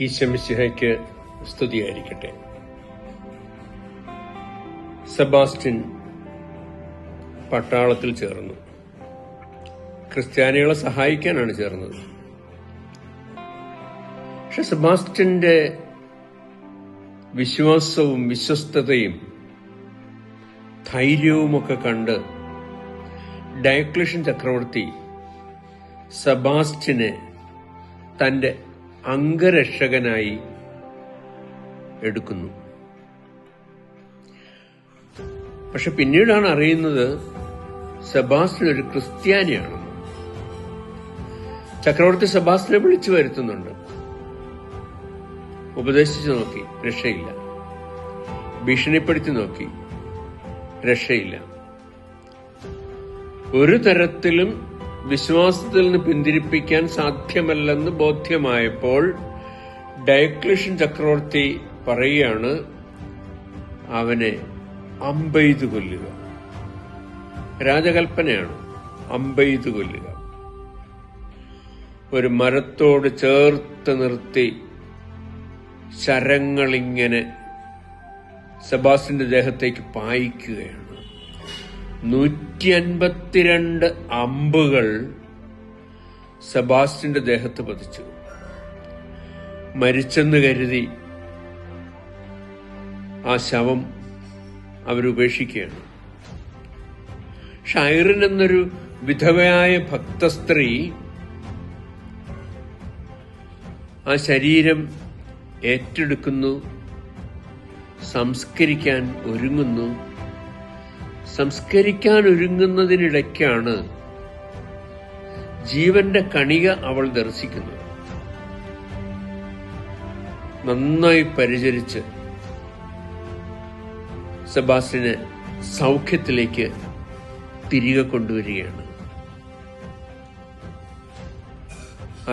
ഈശോ മിശിഹായ്ക്ക് സ്തുതിയായിരിക്കട്ടെ. സെബാസ്റ്റ്യൻ പട്ടാളത്തിൽ ചേർന്നു. ക്രിസ്ത്യാനികളെ സഹായിക്കാനാണ് ചേർന്നത്. പക്ഷെ സെബാസ്റ്റ്യന്റെ വിശ്വാസവും വിശ്വസ്തതയും ധൈര്യവുമൊക്കെ കണ്ട് ഡയക്ലഷ്യൻ ചക്രവർത്തി സെബാസ്റ്റ്യനെ തന്റെ അംഗരക്ഷകനായി എടുക്കുന്നു. പക്ഷെ പിന്നീടാണ് അറിയുന്നത് സെബാസ്റ്റ്യൻ ഒരു ക്രിസ്ത്യാനിയാണെന്ന്. ചക്രവർത്തി സെബാസ്റ്റ്യനെ വിളിച്ചു വരുത്തുന്നുണ്ട്. ഉപദേശിച്ചു നോക്കി, രക്ഷയില്ല. ഭീഷണിപ്പെടുത്തി നോക്കി, രക്ഷയില്ല. ഒരു തരത്തിലും വിശ്വാസത്തിൽ നിന്ന് പിന്തിരിപ്പിക്കാൻ സാധ്യമല്ലെന്ന് ബോധ്യമായപ്പോൾ ഡയക്ലഷ്യൻ ചക്രവർത്തി പറയുകയാണ്, അവനെ അമ്പെയ്തു കൊല്ലുക. രാജകൽപ്പനയാണ്, അമ്പെയ്തു കൊല്ലുക. ഒരു മരത്തോട് ചേർത്ത് നിർത്തി ശരങ്ങളിങ്ങനെ സെബാസ്റ്റ്യന്റെ ദേഹത്തേക്ക് പായിക്കുകയാണ്. 152 അമ്പുകൾ സെബാസ്റ്റ്യന്റെ ദേഹത്ത് പതിച്ചു. മരിച്ചെന്ന് കരുതി ആ ശവം അവരുപേക്ഷിക്കുകയാണ്. പക്ഷെ ഐറിൻ എന്നൊരു വിധവയായ ഭക്തസ്ത്രീ ആ ശരീരം ഏറ്റെടുക്കുന്നു, സംസ്കരിക്കാൻ ഒരുങ്ങുന്നു. സംസ്കരിക്കാൻ ഒരുങ്ങുന്നതിനിടയ്ക്കാണ് ജീവന്റെ കണിക അവൾ ദർശിക്കുന്നത്. നന്നായി പരിചരിച്ച് സെബാസ്റ്റ്യനെ സൗഖ്യത്തിലേക്ക് തിരികെ കൊണ്ടുവരികയാണ്.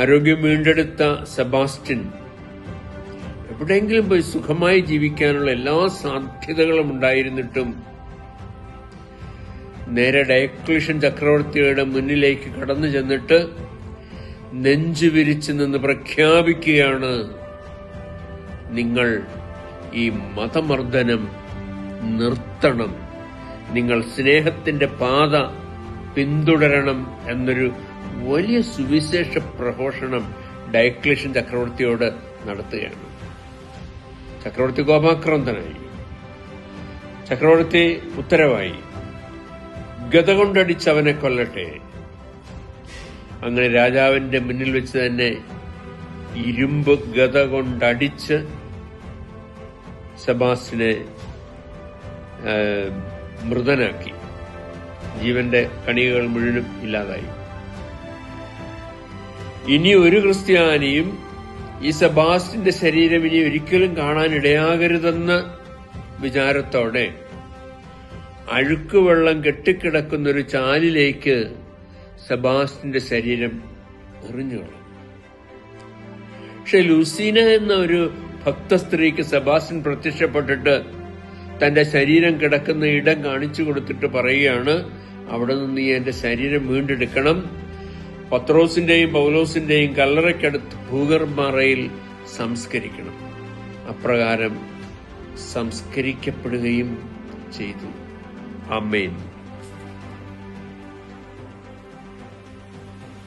ആരോഗ്യം വീണ്ടെടുത്ത സെബാസ്റ്റ്യൻ എവിടെയെങ്കിലും പോയി സുഖമായി ജീവിക്കാനുള്ള എല്ലാ സാധ്യതകളും ഉണ്ടായിരുന്നിട്ടും നേരെ ഡയക്ലഷ്യൻ ചക്രവർത്തിയുടെ മുന്നിലേക്ക് കടന്നു ചെന്നിട്ട് നെഞ്ചു വിരിച്ചു നിന്ന് പ്രഖ്യാപിക്കുകയാണ്, നിങ്ങൾ ഈ മതമർദ്ദനം നിർത്തണം, നിങ്ങൾ സ്നേഹത്തിന്റെ പാത പിന്തുടരണം എന്നൊരു വലിയ സുവിശേഷ പ്രഘോഷണം ഡയക്ലഷ്യൻ ചക്രവർത്തിയോട് നടത്തുകയാണ്. ചക്രവർത്തി കോപാക്രാന്തനായി. ചക്രവർത്തി ഉത്തരവായി, ഗദ കൊണ്ടടിച്ച് അവനെ കൊല്ലട്ടെ. അങ്ങനെ രാജാവിന്റെ മുന്നിൽ വെച്ച് തന്നെ ഇരുമ്പ് ഗദ കൊണ്ടടിച്ച് സെബാസ്റ്റ്യനെ മൃതനാക്കി. ജീവന്റെ കണികകൾ മുഴുവനും ഇല്ലാതായി. ഇനി ഒരു ക്രിസ്ത്യാനിയും ഈ സെബാസ്റ്റ്യന്റെ ശരീരം ഇനി ഒരിക്കലും കാണാനിടയാകരുതെന്ന വിചാരത്തോടെ അഴുക്കുവെള്ളം കെട്ടിക്കിടക്കുന്നൊരു ചാലിലേക്ക് സെബാസ്റ്റ്യന്റെ ശരീരം എറിഞ്ഞുകളഞ്ഞു. പക്ഷെ ലൂസീന എന്ന ഒരു ഭക്ത സ്ത്രീക്ക് സെബാസ്റ്റ്യൻ പ്രത്യക്ഷപ്പെട്ടിട്ട് തന്റെ ശരീരം കിടക്കുന്ന ഇടം കാണിച്ചു കൊടുത്തിട്ട് പറയുകയാണ്, അവിടെ നിന്ന് നീ എന്റെ ശരീരം വീണ്ടെടുക്കണം, പത്രോസിന്റെയും പൗലോസിന്റെയും കല്ലറയ്ക്കടുത്ത് ഭൂഗർഭമറയിൽ സംസ്കരിക്കണം. അപ്രകാരം സംസ്കരിക്കപ്പെടുകയും ചെയ്തു. ആമേൻ.